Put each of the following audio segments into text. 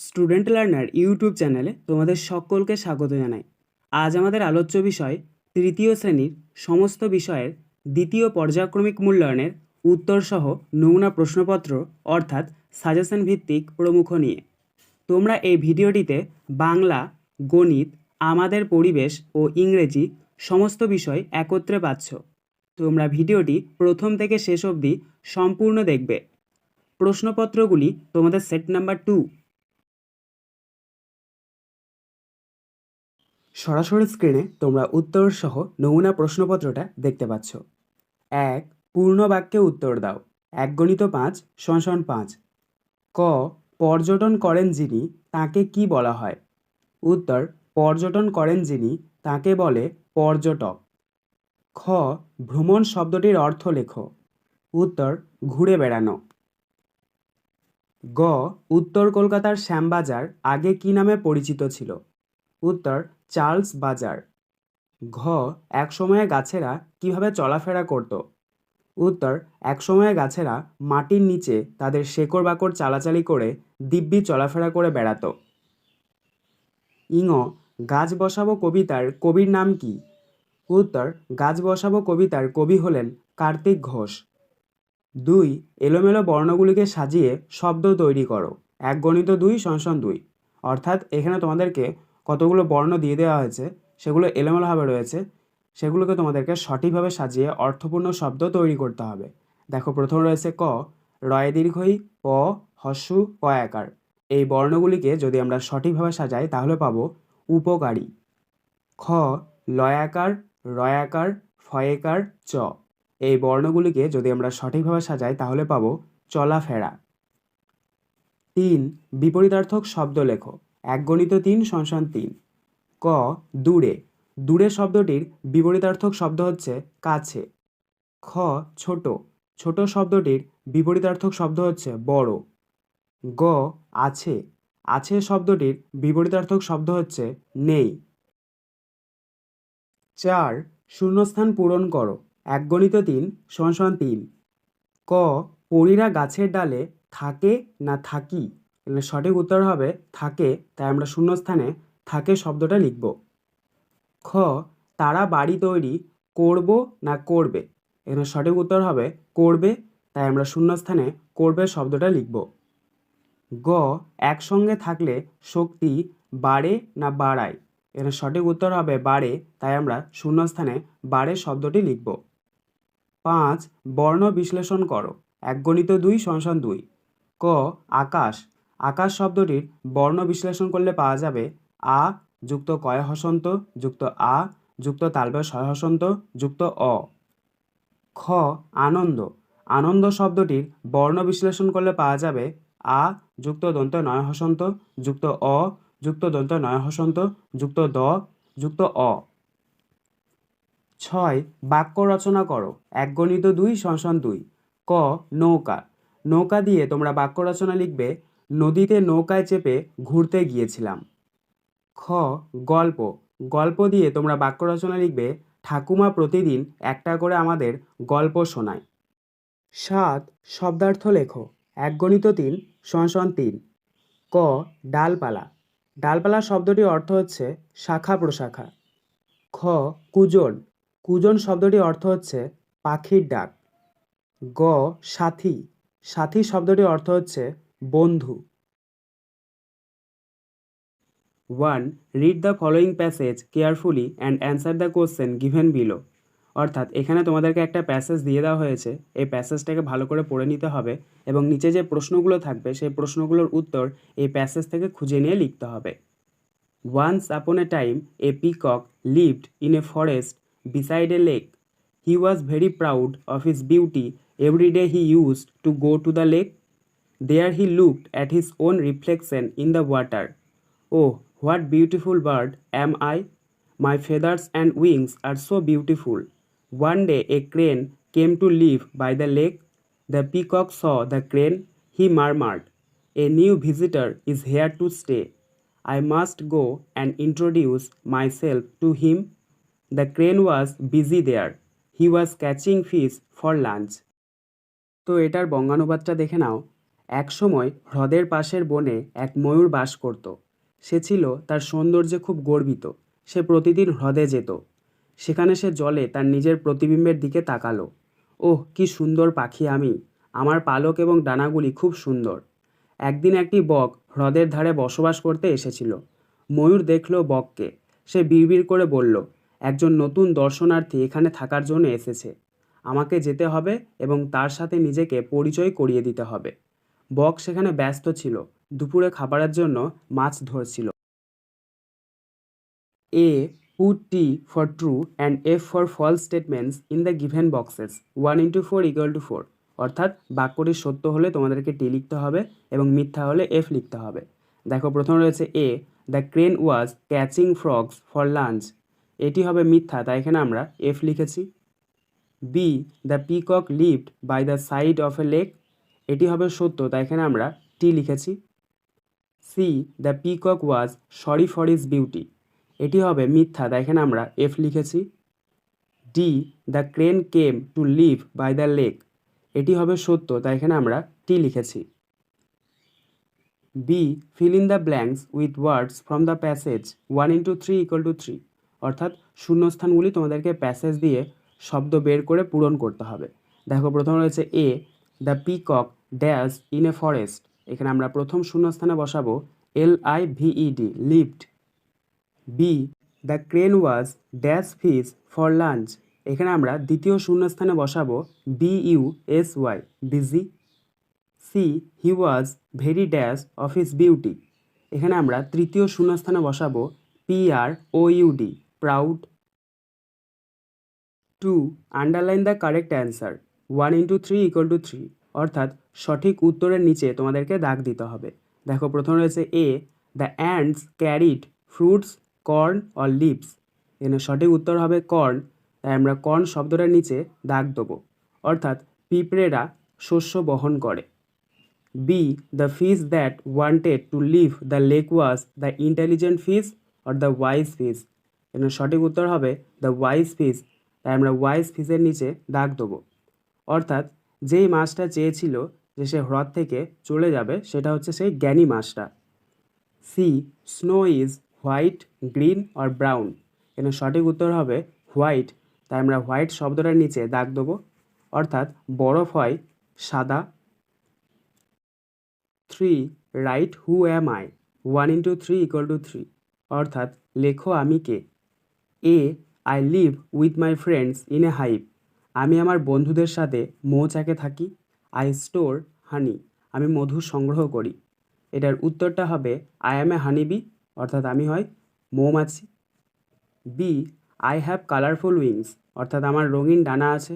Student learner YouTube চ্যানেলে তোমাদের সকলকে স্বাগত জানাই। আজ আমাদের আলোচ্য বিষয় তৃতীয় শ্রেণীর সমস্ত বিষয়ের দ্বিতীয় পর্যায়ক্রমিক মূল্যায়নের উত্তরসহ নমুনা প্রশ্নপত্র অর্থাৎ সাজেশন ভিত্তিক প্রমুখ নিয়ে। তোমরা এই ভিডিওটিতে বাংলা, গণিত, আমাদের পরিবেশ ও ইংরেজি সমস্ত বিষয় একত্রে পাচ্ছ। তোমরা ভিডিওটি প্রথম থেকে শেষ অবধি সম্পূর্ণ দেখবে। প্রশ্নপত্রগুলি তোমাদের সেট নাম্বার 2। সরাসরি স্ক্রিনে তোমরা উত্তর সহ নমুনা প্রশ্নপত্রটা দেখতে পাচ্ছ। 1. পূর্ণ বাক্যে উত্তর দাও। 1 × 5 = 5। ক. পর্যটন করেন যিনি তাকে কি বলা হয়? উত্তর: পর্যটন করেন যিনি তাকে বলে পর্যটক। খ. ভ্রমণ শব্দটির অর্থ লেখো। উত্তর: ঘুরে বেড়ানো। গ. উত্তর কলকাতার শ্যামবাজার আগে কি নামে পরিচিত ছিল? উত্তর: চার্লস বাজার। ঘ. একসময়ে গাছেরা কিভাবে চলাফেরা করত? উত্তর: একসময়ে গাছেরা মাটির নিচে তাদের শেকড় বাকড় চালাচালি করে দিব্যি চলাফেরা করে বেড়াত। ইঙ. গাছ বসাবো কবিতার কবির নাম কি? উত্তর: গাছ বসাবো কবিতার কবি হলেন কার্তিক ঘোষ। 2. এলোমেলো বর্ণগুলিকে সাজিয়ে শব্দ তৈরি করো। 1 × 2 = 2। অর্থাৎ এখানে তোমাদেরকে কতগুলো বর্ণ দিয়ে দেওয়া হয়েছে, সেগুলো এলোমেলোভাবে রয়েছে, সেগুলোকে তোমাদেরকে সঠিকভাবে সাজিয়ে অর্থপূর্ণ শব্দ তৈরি করতে হবে। দেখো, প্রথমে রয়েছে ক, রয় দীর্ঘই, প, হস্যু, ক আকার। এই বর্ণগুলিকে যদি আমরা সঠিকভাবে সাজাই তাহলে পাবো উপকারী। খ, লয়াকার, রয়াকার, ফয়েকার, চ। এই বর্ণগুলিকে যদি আমরা সঠিকভাবে সাজাই তাহলে পাবো চলাফেরা। 3. বিপরীতার্থক শব্দ লেখো। 1 × 3 = 3। ক, দূরে। দূরে শব্দটির বিপরীতার্থক শব্দ হচ্ছে কাছে। খ, ছোট। ছোট শব্দটির বিপরীতার্থক শব্দ হচ্ছে বড়। গ, আছে। আছে শব্দটির বিপরীতার্থক শব্দ হচ্ছে নেই। 4. শূন্যস্থান পূরণ করো। 1 × 3 = 3। ক, পরীরা গাছের ডালে থাকে না থাকি? এখানে সঠিক উত্তর হবে থাকে, তাই আমরা শূন্যস্থানে থাকে শব্দটা লিখব। খ, তারা বাড়ি তৈরি করব না করবে? এখানে সঠিক উত্তর হবে করবে, তাই আমরা শূন্যস্থানে করবে শব্দটা লিখব। গ, একসঙ্গে থাকলে শক্তি বাড়ে না বাড়ায়? এখানে সঠিক উত্তর হবে বাড়ে, তাই আমরা শূন্যস্থানে বাড়ে শব্দটি লিখব। 5. বর্ণ বিশ্লেষণ করো। 1 × 2 = 2। ক, আকাশ। আকাশ শব্দটির বর্ণ বিশ্লেষণ করলে পাওয়া যাবে আ যুক্ত কয় হসন্ত যুক্ত আ যুক্ত তালব্য ছয় হসন্ত যুক্ত অ। খ, আনন্দ। আনন্দ শব্দটির বর্ণ বিশ্লেষণ করলে পাওয়া যাবে আ যুক্ত দন্ত নয় হসন্ত যুক্ত অ যুক্ত দন্ত নয় হসন্ত যুক্ত দ যুক্ত অ। 6. বাক্য রচনা করো। 1 × 2 = 2। ক, নৌকা। নৌকা দিয়ে তোমরা বাক্য রচনা লিখবে নদীতে নৌকায় চেপে ঘুরতে গিয়েছিলাম। খ, গল্প। গল্প দিয়ে তোমরা বাক্য রচনা লিখবে ঠাকুমা প্রতিদিন একটা করে আমাদের গল্প শোনায়। 7. শব্দার্থ লেখো। 1 × 3 = 3। ক, ডালপালা। ডালপালা শব্দটির অর্থ হচ্ছে শাখা প্রশাখা। খ, কুজন। কুজন শব্দটির অর্থ হচ্ছে পাখির ডাক। গ, সাথী। সাথী শব্দটির অর্থ হচ্ছে বন্ধু। 1. Read the following passage carefully and answer the question given below. অর্থাৎ এখানে তোমাদেরকে একটা প্যাসেজ দিয়ে দেওয়া হয়েছে, এই প্যাসেজটাকে ভালো করে পড়ে নিতে হবে এবং নিচে যে প্রশ্নগুলো থাকবে সেই প্রশ্নগুলোর উত্তর এই প্যাসেজ থেকে খুঁজে নিয়ে লিখতে হবে। Once upon a time, a peacock lived in a forest beside a lake. He was very proud of his beauty. Every day he used to go to the lake. There he looked at his own reflection in the water. Oh, what beautiful bird am I! My feathers and wings are so beautiful. One day a crane came to live by the lake. The peacock saw the crane. He murmured, "A new visitor is here to stay. I must go and introduce myself to him." The crane was busy there. He was catching fish for lunch. তো এটার বঙ্গানুবাদটা দেখে নাও। একসময় হ্রদের পাশের বনে এক ময়ূর বাস করত। সে ছিল তার সৌন্দর্যে খুব গর্বিত। সে প্রতিদিন হ্রদে যেত। সেখানে সে জলে তার নিজের প্রতিবিম্বের দিকে তাকালো। ওহ, কি সুন্দর পাখি আমি! আমার পালক এবং ডানাগুলি খুব সুন্দর। একদিন একটি বক হ্রদের ধারে বসবাস করতে এসেছিল। ময়ূর দেখল বককে। সে বিড়বিড় করে বলল, একজন নতুন দর্শনার্থী এখানে থাকার জন্য এসেছে। আমাকে যেতে হবে এবং তার সাথে নিজেকে পরিচয় করিয়ে দিতে হবে। বক সেখানে ব্যস্ত ছিল, দুপুরে খাবারের জন্য মাছ ধরছিল। A. Put T for true and F for false statements in the given boxes. 1 into 4 equal to 4. অর্থাৎ বাক্যটি সত্য হলে তোমাদেরকে টি লিখতে হবে এবং মিথ্যা হলে এফ লিখতে হবে। দেখো, প্রথমে রয়েছে A, the crane was catching frogs for lunch. এটি হবে মিথ্যা, তাই এখানে আমরা এফ লিখেছি। B, the peacock lived by the side of a lake. এটি হবে সত্য, তাই এখানে আমরা টি লিখেছি। C, the peacock was sorry for his beauty. এটি হবে মিথ্যা, তাই এখানে আমরা এফ লিখেছি। D, the crane came to live by the lake. এটি হবে সত্য, তাই এখানে আমরা টি লিখেছি। B, fill in the blanks with words from the passage 1 into 3 equal to 3। অর্থাৎ শূন্যস্থানগুলি তোমাদেরকে প্যাসেজ দিয়ে শব্দ বের করে পূরণ করতে হবে। দেখো, প্রথমে রয়েছে A, the peacock dash in a forest. এখানে আমরা প্রথম শূন্যস্থানে বসাবো LIVED, lived. B, the crane was dash fish for lunch. এখানে আমরা দ্বিতীয় শূন্যস্থানে বসাবো BUSY, busy. C, he was very dash of his beauty. এখানে আমরা তৃতীয় শূন্যস্থানে বসাবো PROUD, proud. 2. Underline the correct answer 1 into 3 equal to 3। অর্থাৎ সঠিক উত্তরের নিচে তোমাদেরকে দাগ দিতে হবে। দেখো, প্রথমে রয়েছে A, the ants carried fruits corn or leaves. এখানে সঠিক উত্তর হবে কর্ন, তাই আমরা কর্ন শব্দটার নিচে দাগ দেবো। অর্থাৎ পিঁপড়েরা শস্য বহন করে। B, the fish that wanted to leave the lake was the intelligent fish or the wise fish. এখানে সঠিক উত্তর হবে দ্য ওয়াইজ ফিশ, তাই আমরা ওয়াইজ ফিশের নিচে দাগ দেবো। অর্থাৎ যেই মাছটা চেয়েছিল যে সে হ্রদ থেকে চলে যাবে, সেটা হচ্ছে সেই জ্ঞানী মাছটা। C, snow is white, green or brown. এখানে সঠিক উত্তর হবে হোয়াইট, তাই আমরা হোয়াইট শব্দটার নিচে দাগ দেবো। অর্থাৎ বরফ হয় সাদা। 3. Right who am I 1 into 3 equal to 3। অর্থাৎ লেখো আমি কে। A, I live with my friends in a hive. আমি আমার বন্ধুদের সাথে মৌচাকে থাকি। I store honey. আমি মধু সংগ্রহ করি। এটার উত্তরটা হবে আই অ্যাম এ হানিবি, অর্থাৎ আমি হয় মৌমাছি। B, I have colourful wings. অর্থাৎ আমার রঙিন ডানা আছে।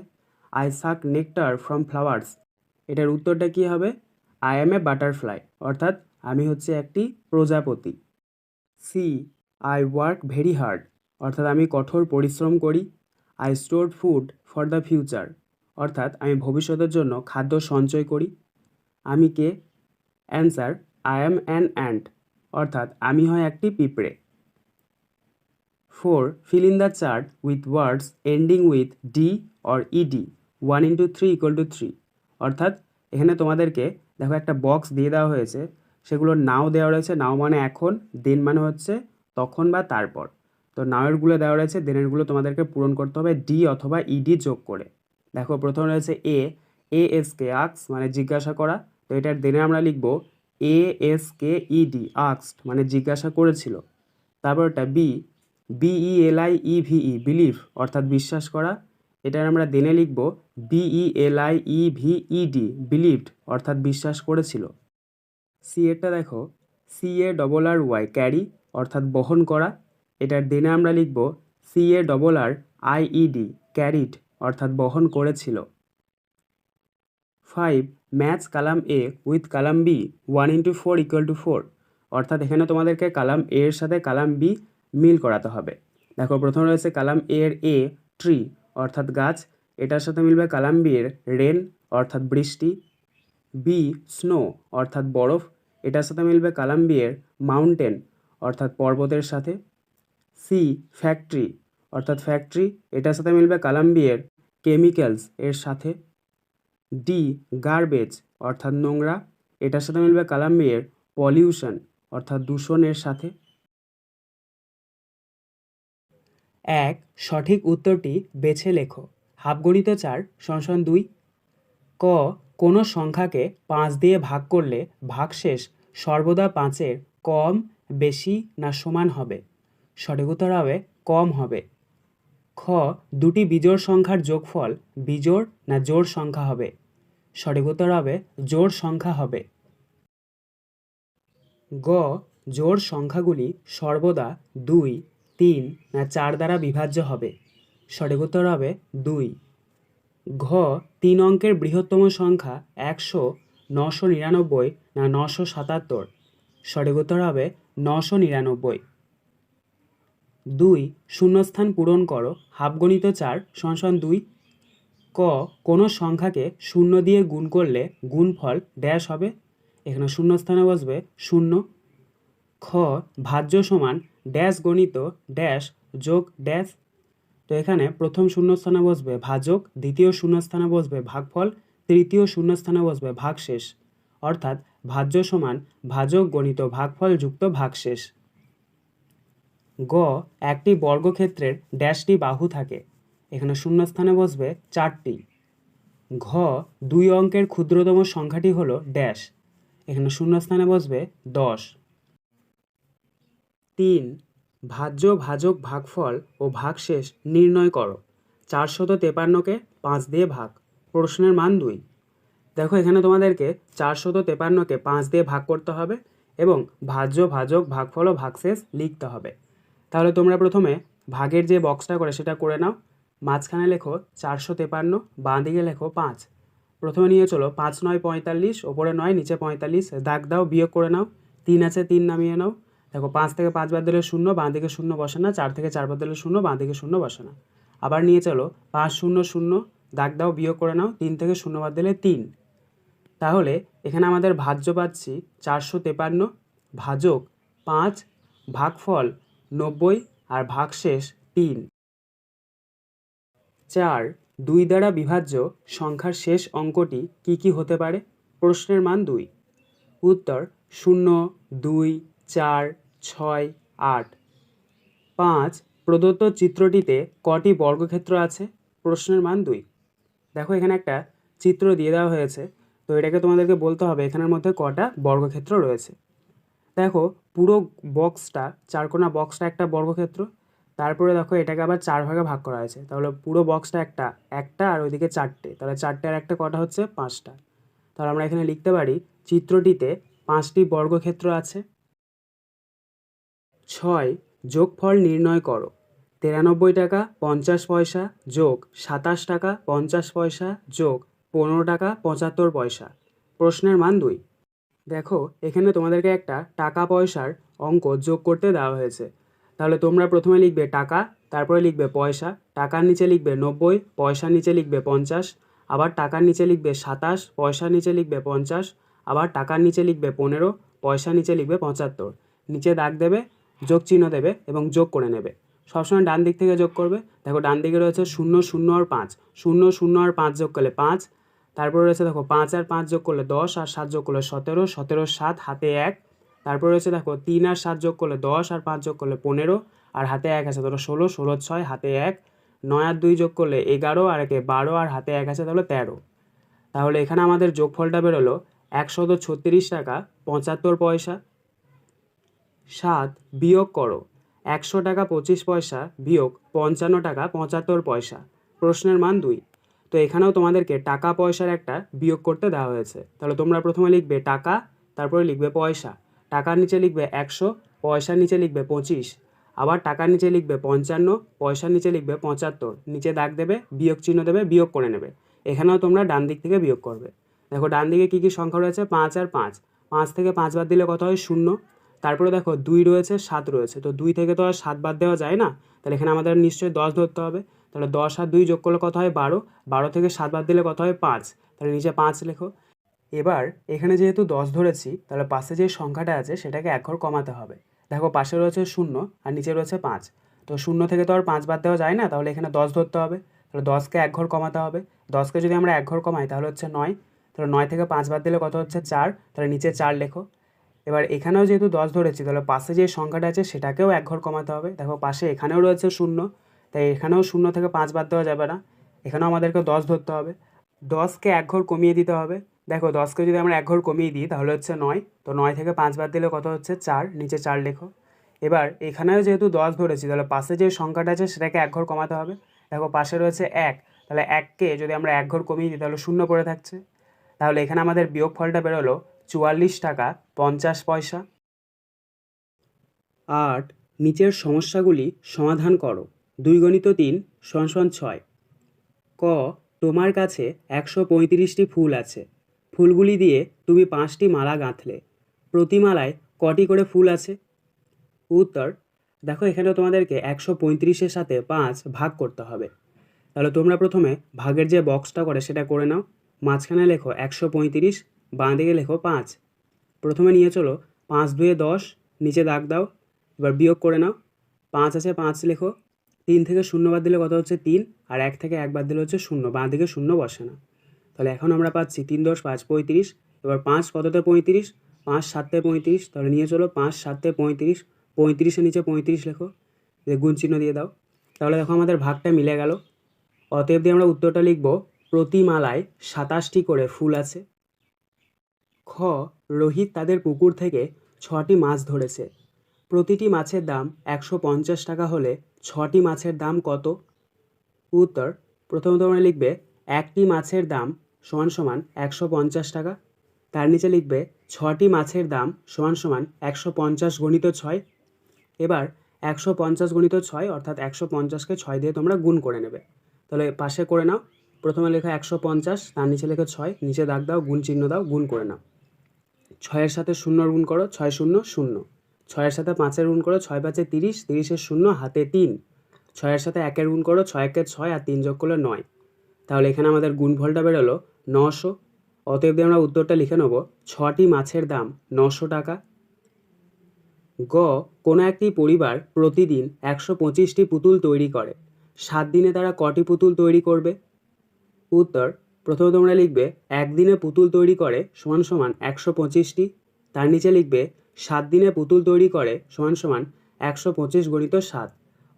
I suck nectar from flowers. এটার উত্তরটা কী হবে? আই অ্যাম এ বাটারফ্লাই, অর্থাৎ আমি হচ্ছে একটি প্রজাপতি। C, I work very hard. অর্থাৎ আমি কঠোর পরিশ্রম করি। I store food for the future. অর্থাৎ আমি ভবিষ্যতের জন্য খাদ্য সঞ্চয় করি। আমি কে? Answer, I am an ant, অর্থাৎ আমি হয় একটি পিঁপড়ে। 4. Fill in the chart with words ending with D or ED 1 into 3 equal to 3। অর্থাৎ এখানে তোমাদেরকে দেখো একটা বক্স দিয়ে দেওয়া হয়েছে, সেগুলো নাও দেওয়া রয়েছে। নাও মানে এখন, দেন মানে হচ্ছে তখন বা তারপর। তো নাওয়েরগুলো দেওয়া রয়েছে, দেনেরগুলো তোমাদেরকে পূরণ করতে হবে ডি অথবা ইডি যোগ করে। দেখো, প্রথমে রয়েছে ASK আক্স মানে জিজ্ঞাসা করা। তো এটার দেনে আমরা লিখব ASKED, আক্সড মানে জিজ্ঞাসা করেছিল। তারপর এটা BELIEVE, বিলিভ অর্থাৎ বিশ্বাস করা। এটার আমরা দেনে লিখব BELIEVED, বিলিভড অর্থাৎ বিশ্বাস করেছিল। সি এরটা দেখো, CARRY, ক্যারি অর্থাৎ বহন করা। এটার দেনে আমরা লিখব CARRIED, ক্যারিড অর্থাৎ বহন করেছিল। 5. Match Kalam A with Kalam B 1 into 4 equal to 4। অর্থাৎ এখানে তোমাদেরকে কালাম A এর সাথে কালাম B মিল করাতে হবে। দেখো, প্রথমে রয়েছে কালাম A এর A, ট্রি অর্থাৎ গাছ। এটার সাথে মিলবে কালাম B এর রেন অর্থাৎ বৃষ্টি। বি, স্নো অর্থাৎ বরফ। এটার সাথে মিলবে কালাম B এর মাউন্টেন অর্থাৎ পর্বতের সাথে। সি, ফ্যাক্টরি অর্থাৎ ফ্যাক্টরি। এটার সাথে মিলবে কালাম B এর কেমিক্যালস এর সাথে। ডি, গার্বেজ অর্থাৎ নোংরা। এটার সাথে মিলবে কলাম বি এর পলিউশন অর্থাৎ দূষণের সাথে। এক, সঠিক উত্তরটি বেছে লেখো। হাফগণিত 4 = 2। ক, কোনো সংখ্যাকে 5 দিয়ে ভাগ করলে ভাগশেষ সর্বদা 5-এর কম, বেশি না সমান হবে? সঠিক উত্তর হবে কম হবে। খ, দুটি বিজোড় সংখ্যার যোগফল বিজোড় না জোড় সংখ্যা হবে? সঠিক উত্তর হবে জোড় সংখ্যা হবে। গ, জোড় সংখ্যাগুলি সর্বদা 2, 3 না 4 দ্বারা বিভাজ্য হবে? সঠিক উত্তর হবে 2। ঘ, 3 অঙ্কের বৃহত্তম সংখ্যা 100, 999 না 977? সঠিক উত্তর হবে 999। 2, শূন্যস্থান পূরণ করো। হাফগণিত 4 = 2। ক, কোনো সংখ্যাকে 0 দিয়ে গুণ করলে গুণফল ড্যাশ হবে? এখানে শূন্যস্থানে বসবে 0। খ, ভাজ্য সমান ড্যাশ গণিত ড্যাশ যোগ ড্যাশ। তো এখানে প্রথম শূন্যস্থানে বসবে ভাজক, দ্বিতীয় শূন্যস্থানে বসবে ভাগফল, তৃতীয় শূন্যস্থানে বসবে ভাগশেষ। অর্থাৎ ভাজ্য সমান ভাজক গণিত ভাগফল যুক্ত ভাগশেষ। গ, একটি বর্গক্ষেত্রের ড্যাশটি বাহু থাকে? এখানে শূন্যস্থানে বসবে 4টি। ঘ, 2 অঙ্কের ক্ষুদ্রতম সংখ্যাটি হলো ড্যাশ? এখানে শূন্যস্থানে বসবে 10। 3, ভাজ্য ভাজক ভাগফল ও ভাগশেষ নির্ণয় করো। 453কে 5 দিয়ে ভাগ। প্রশ্নের মান 2। দেখো এখানে তোমাদেরকে 453কে 5 দিয়ে ভাগ করতে হবে এবং ভাজ্য ভাজক ভাগফল ও ভাগশেষ লিখতে হবে। তাহলে তোমরা প্রথমে ভাগের যে বক্সটা করে সেটা করে নাও। মাঝখানে লেখো 453, বাঁ দিকে লেখো 5। প্রথমে নিয়ে চলো 5 9 45, ওপরে 9 নিচে 45, দাগ দাও, বিয়োগ করে নাও। 3 আছে 3 নামিয়ে নাও। দেখো 5 থেকে 5 বাদ দিলে 0, বাঁ দিকে 0 বসে না। 4 থেকে 4 বাদ দিলে 0, বাঁ দিকে 0 বসে না। আবার নিয়ে চলো 5 0 0, দাগ দাও, বিয়োগ করে নাও। 3 থেকে 0 বাদ দিলে 3। তাহলে এখানে আমাদের ভাজ্য পাচ্ছি 453, ভাজক 5, ভাগফল 90 আর ভাগশেষ 3। 4, 2 দ্বারা বিভাজ্য সংখ্যার শেষ অঙ্কটি কি কি হতে পারে? প্রশ্নের মান 2। উত্তর 0, 2, 4, 6, 8। 5, প্রদত্ত চিত্রটিতে কটি বর্গক্ষেত্র আছে? প্রশ্নের মান 2। দেখো এখানে একটা চিত্র দিয়ে দেওয়া হয়েছে, তো এটাকে তোমাদেরকে বলতে হবে এখানের মধ্যে কটা বর্গক্ষেত্র রয়েছে। দেখো পুরো বক্সটা, চারকোনা বক্সটা একটা বর্গক্ষেত্র। তারপরে দেখো এটাকে আবার 4 ভাগে ভাগ করা হয়েছে, তাহলে পুরো বক্সটা একটা আর ওইদিকে 4টে, তাহলে 4টে আর একটা কটা হচ্ছে 5টা। তাহলে আমরা এখানে লিখতে পারি চিত্রটিতে 5টি বর্গক্ষেত্র আছে। 6, যোগফল নির্ণয় করো। 93 টাকা 50 পয়সা যোগ 27 টাকা 50 পয়সা যোগ 15 টাকা 75 পয়সা। প্রশ্নের মান 2। দেখো এখানে তোমাদেরকে একটা টাকা পয়সার অঙ্ক যোগ করতে দেওয়া হয়েছে। তাহলে তোমরা প্রথমে লিখবে টাকা, তারপরে লিখবে পয়সা, টাকার নিচে লিখবে 90, পয়সার নিচে লিখবে 50, আবার টাকার নিচে লিখবে 27, পয়সার নিচে লিখবে 50, আবার টাকার নিচে লিখবে 15, পয়সার নিচে লিখবে 75। নিচে দাগ দেবে, যোগ চিহ্ন দেবে এবং যোগ করে নেবে। সবসময় ডান দিক থেকে যোগ করবে। দেখো ডান দিকে রয়েছে 0 0 আর 5, 0 0 আর 5 যোগ করলে 5। তারপরে রয়েছে দেখো 5 আর 5 যোগ করলে 10, আর 7 যোগ করলে 17, 17 7 হাতে 1। তারপরে রয়েছে দেখো 3 আর 7 যোগ করলে 10, আর 5 যোগ করলে 15, আর হাতে 1 আছে, ধরো 16, 16 6 হাতে 1। 9 আর 2 যোগ করলে 11, আর 1 12, আর হাতে 1 আছে, তাহলে 13। তাহলে এখানে আমাদের যোগফলটা বেরোলো 136 টাকা 75 পয়সা। 7, বিয়োগ করো। 100 টাকা 25 পয়সা বিয়োগ 55 টাকা 75 পয়সা। প্রশ্নের মান 2। তো এখানেও তোমাদেরকে টাকা পয়সার একটা বিয়োগ করতে দেওয়া হয়েছে। তাহলে তোমরা প্রথমে লিখবে টাকা, তারপরে লিখবে পয়সা। টাকার নিচে লিখবে 100, পয়সার নিচে লিখবে 25, আবার টাকার নিচে লিখবে 55, পয়সার নিচে লিখবে 75। নিচে দাগ দেবে, বিয়োগ চিহ্ন দেবে, বিয়োগ করে নেবে। এখানেও তোমরা ডান দিক থেকে বিয়োগ করবে। দেখো ডান দিকে কী কী সংখ্যা রয়েছে? 5 আর 5। 5 থেকে 5 বাদ দিলে কত হয়? 0। তারপরে দেখো 2 রয়েছে, 7 রয়েছে, তো 2 থেকে তো আর 7 বাদ দেওয়া যায় না, তাহলে এখানে আমাদের নিশ্চয়ই 10 ধরতে হবে। তাহলে 10 আর 2 যোগ করলে কত হয়? 12। 12 থেকে 7 বাদ দিলে কত হয়? 5। তাহলে নিচে 5 লেখো। এবার এখানে যেহেতু 10 ধরেছি, তাহলে পাশে যে সংখ্যাটা আছে সেটাকে এক ঘর কমাতে হবে। দেখো পাশে রয়েছে 0 আর নিচে রয়েছে 5, তো 0 থেকে তো আর 5 বাদ দেওয়া যায় না, তাহলে এখানে 10 ধরতে হবে। তাহলে 10কে এক ঘর কমাতে হবে। 10কে যদি আমরা এক ঘর কমাই তাহলে হচ্ছে 9। তাহলে 9 থেকে 5 বাদ দিলে কত হচ্ছে 4, তাহলে নিচে 4 লেখো। এবার এখানেও যেহেতু 10 ধরেছি, তাহলে পাশে যে সংখ্যাটা আছে সেটাকেও এক ঘর কমাতে হবে। দেখো পাশে এখানেও রয়েছে 0, তাই এখানেও 0 থেকে 5 বাদ দেওয়া যাবে না, এখানেও আমাদেরকে 10 ধরতে হবে। 10কে এক ঘর কমিয়ে দিতে হবে। দেখো 10কে যদি আমরা এক ঘর কমিয়ে দিই তাহলে হচ্ছে 9, তো 9 থেকে 5 বাদ দিলে কত হচ্ছে 4, নিচে 4 লেখো। এবার এখানেও যেহেতু 10 ধরেছি, তাহলে পাশে যে সংখ্যাটা আছে সেটাকে এক ঘর কমাতে হবে। দেখো পাশে রয়েছে 1, তাহলে 1কে যদি আমরা এক ঘর কমিয়ে দিই তাহলে 0 পড়ে থাকছে। তাহলে এখানে আমাদের বিয়োগফলটা বেরোলো 44 টাকা 50 পয়সা। 8, নিচের সমস্যাগুলি সমাধান করো। 2 × 3 = 6। ক, তোমার কাছে 135টি ফুল আছে। ফুলগুলি দিয়ে তুমি 5টি মালা গাঁথলে। প্রতি মালায় কটি করে ফুল আছে? উত্তর, দেখো এখানে তোমাদেরকে 135-এর সাথে 5 ভাগ করতে হবে। তাহলে তোমরা প্রথমে ভাগের যে বক্সটা করে সেটা করে নাও। মাঝখানে লেখো 135, বাঁ দিকে লেখো 5। প্রথমে নিয়ে চলো 5 2 10, নিচে দাগ দাও। এবার বিয়োগ করে নাও। 5 আছে 5 লেখো। 3 থেকে 0 বাদ দিলে কত হচ্ছে 3, আর 1 থেকে 1 বাদ দিলে হচ্ছে 0, বাঁ দিকে 0 বসে না। তাহলে এখন আমরা পাচ্ছি 3 10 5 35। এবার 5 কততে 35, 5 7 35, তাহলে নিয়ে চলো 5 7 35, 35-এর নিচে 35 লেখো, গুণ চিহ্ন দিয়ে দাও। তাহলে দেখো আমাদের ভাগটা মিলে গেল। অতএব দিয়ে আমরা উত্তরটা লিখব, প্রতি মালায় 27টি করে ফুল আছে। খ, রোহিত তাদের পুকুর থেকে 6টি মাছ ধরেছে। প্রতিটি মাছের দাম 150 টাকা হলে 6টি মাছের দাম কত? উত্তর, প্রথমে তোমরা লিখবে একটি মাছের দাম সমান সমান 150 টাকা। তার নিচে লিখবে 6টি মাছের দাম সমান সমান 150 × 6। এবার 150 × 6 অর্থাৎ 150কে 6 দিয়ে তোমরা গুণ করে নেবে। তাহলে পাশে করে নাও। প্রথমে লেখো 150, তার নিচে লেখো 6, নিচে দাগ দাও, গুণ চিহ্ন দাও, গুণ করে নাও। 6-এর সাথে 0 গুণ করো, 6 0 0। 6-এর সাথে 5-এর গুণ করো, 6 5 30, 30-এর 0 হাতে 3। 6-এর সাথে 1-এর গুণ করো, 6 1 6, আর 3 যোগ করলে 9। তাহলে এখানে আমাদের গুণফলটা বেরোলো 900। অতএব দিয়ে আমরা উত্তরটা লিখে নেব, 6টি মাছের দাম 900 টাকা। গ, কোনো একটি পরিবার প্রতিদিন 125টি পুতুল তৈরি করে। 7 দিনে তারা কটি পুতুল তৈরি করবে? উত্তর, প্রথমে তোমরা লিখবে একদিনে পুতুল তৈরি করে সমান সমান 125টি। তার নিচে লিখবে 7 দিনে পুতুল তৈরি করে সমান সমান 125 × 7,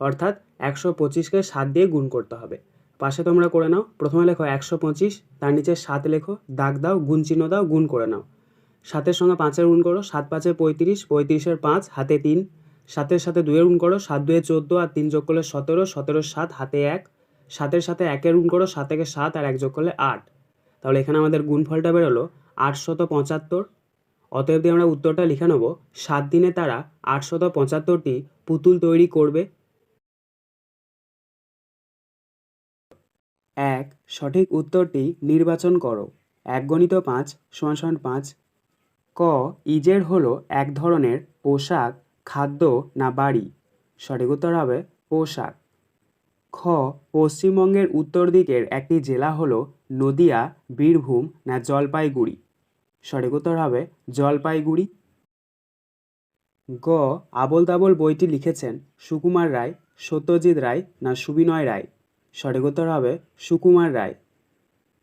অর্থাৎ 125কে 7 দিয়ে গুণ করতে হবে। পাশে তোমরা করে নাও। প্রথমে লেখো 125, তার নিচে 7 লেখো, দাগ দাও, গুণ চিহ্ন দাও, গুণ করে নাও। 7-এর সঙ্গে 5-এর গুণ করো, 7 5 35, 35-এর 5 হাতে 3। 7-এর সাথে 2-এর গুণ করো, 7 2 14, আর 3 যোগ করলে 17, 17-এর 7 হাতে 1। 7-এর সাথে 1-এর গুণ করো, 7 থেকে 7, আর 1 যোগ করলে 8। তাহলে এখানে আমাদের গুণফলটা বেরোলো 875। অতএব দিয়ে আমরা উত্তরটা লিখে নেব, 7 দিনে তারা 875টি পুতুল তৈরি করবে। 1, সঠিক উত্তরটি নির্বাচন করো। 1 × 5 = 5। ক, ইজের হলো এক ধরনের পোশাক, খাদ্য না বাড়ি? সঠিক উত্তর হবে পোশাক। খ, পশ্চিমবঙ্গের উত্তর দিকের একটি জেলা হলো নদিয়া, বীরভূম না জলপাইগুড়ি? সঠিক উত্তর হবে জলপাইগুড়ি। গ, আবোল তাবোল বইটি লিখেছেন সুকুমার রায়, সত্যজিৎ রায় না সুবিনয় রায়? সঠিক উত্তর হবে সুকুমার রায়।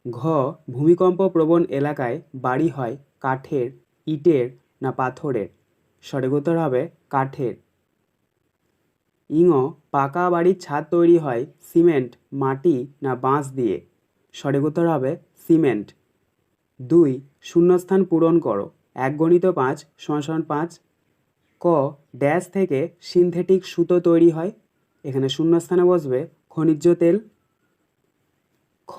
ঘ, ভূমিকম্প প্রবণ এলাকায় বাড়ি হয় কাঠের, ইটের না পাথরের? সঠিক উত্তর হবে কাঠের। ইঙ, পাকা বাড়ির ছাদ তৈরি হয় সিমেন্ট, মাটি না বাঁশ দিয়ে? সঠিক উত্তর হবে সিমেন্ট। 2, শূন্যস্থান পূরণ করো। 1 × 5 = 5। ক, ড্যাশ থেকে সিনথেটিক সুতো তৈরি হয়? এখানে শূন্যস্থানে বসবে খনিজ তেল। খ,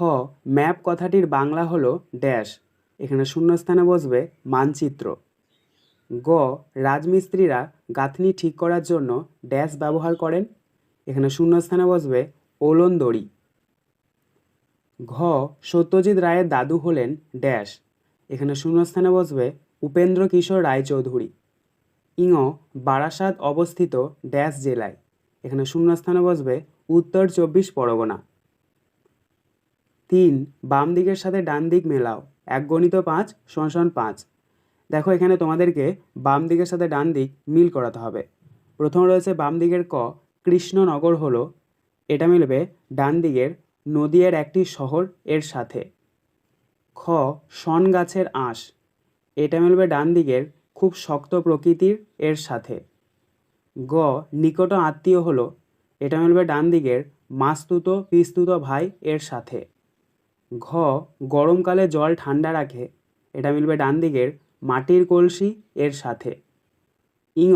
ম্যাপ কথাটির বাংলা হলো ড্যাশ? এখানে শূন্যস্থানে বসবে মানচিত্র। গ, রাজমিস্ত্রিরা গাঁথনি ঠিক করার জন্য ড্যাশ ব্যবহার করেন? এখানে শূন্যস্থানে বসবে ওলন দড়ি। ঘ, সত্যজিৎ রায়ের দাদু হলেন ড্যাশ? এখানে শূন্যস্থানে বসবে উপেন্দ্র কিশোর রায়চৌধুরী। ইঙ, বারাসাত অবস্থিত ড্যাশ জেলায়? এখানে শূন্যস্থানে বসবে উত্তর 24 পরগনা। 3, বাম দিকের সাথে ডান দিক মেলাও। 1 × 5 = 5। দেখো এখানে তোমাদেরকে বাম দিকের সাথে ডান দিক মিল করাতে হবে। প্রথম রয়েছে বাম দিকের ক, কৃষ্ণনগর হলো, এটা মিলবে ডান দিকের নদিয়ার একটি শহর এর সাথে। খ শন গাছের আঁশ, এটা মিলবে ডান দিকের খুব শক্ত প্রকৃতির এর সাথে। গ নিকট আত্মীয় হলো, এটা মিলবে ডান দিকের মাস্তুত পিস্তুত ভাই এর সাথে। ঘ গরমকালে জল ঠান্ডা রাখে, এটা মিলবে ডান দিকের মাটির কলসি এর সাথে। ইঙ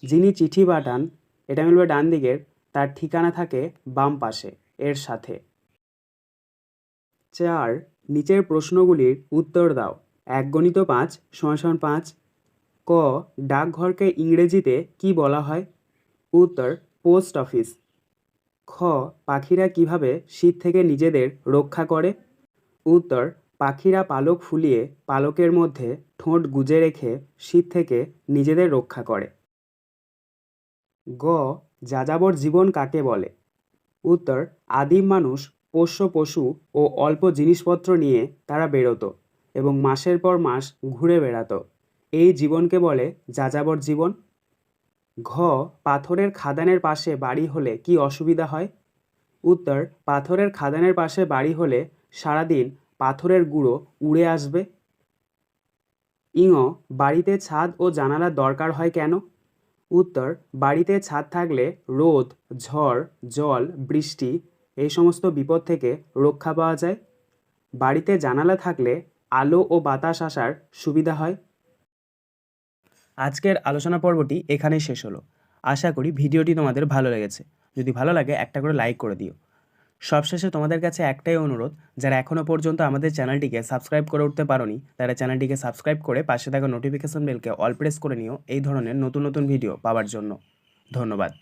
যিনি চিঠি পাঠান, এটা মিলবে ডান দিকের তার ঠিকানা থাকে বাম পাশে এর সাথে। 4 নিচের প্রশ্নগুলির উত্তর দাও। 1 × 5 = 5। ক ডাকঘরকে ইংরেজিতে কি বলা হয়? উত্তর পোস্ট অফিস। খ পাখিরা কিভাবে শীত থেকে নিজেদের রক্ষা করে? উত্তর পাখিরা পালক ফুলিয়ে পালকের মধ্যে ঠোঁট গুজে রেখে শীত থেকে নিজেদের রক্ষা করে। গ যাযাবর জীবন কাকে বলে? উত্তর আদিম মানুষ পোষ্য পশু ও অল্প জিনিসপত্র নিয়ে তারা বেরোতো এবং মাসের পর মাস ঘুরে বেড়াতো। এই জীবনকে বলে যাযাবর জীবন। ঘ পাথরের খাদানের পাশে বাড়ি হলে কি অসুবিধা হয়? উত্তর পাথরের খাদানের পাশে বাড়ি হলে সারাদিন পাথরের গুঁড়ো উড়ে আসবে। ইঙ বাড়িতে ছাদ ও জানালার দরকার হয় কেন? উত্তর বাড়িতে ছাদ থাকলে রোদ, ঝড়, জল, বৃষ্টি এই সমস্ত বিপদ থেকে রক্ষা পাওয়া যায়। বাড়িতে জানালা থাকলে আলো ও বাতাস আসার সুবিধা হয়। আজকের আলোচনা পর্বটি এখানেই শেষ হলো। আশা করি ভিডিওটি তোমাদের ভালো লেগেছে। যদি ভালো লাগে একটা করে লাইক করে দিও। সবশেষে তোমাদের কাছে একটাই অনুরোধ, যারা এখনও পর্যন্ত আমাদের চ্যানেলটিকে সাবস্ক্রাইব করে উঠতে পারোনি তারা চ্যানেলটিকে সাবস্ক্রাইব করে পাশে থাকা নোটিফিকেশন বেলকে অল প্রেস করে নিও এই ধরনের নতুন নতুন ভিডিও পাওয়ার জন্য। ধন্যবাদ।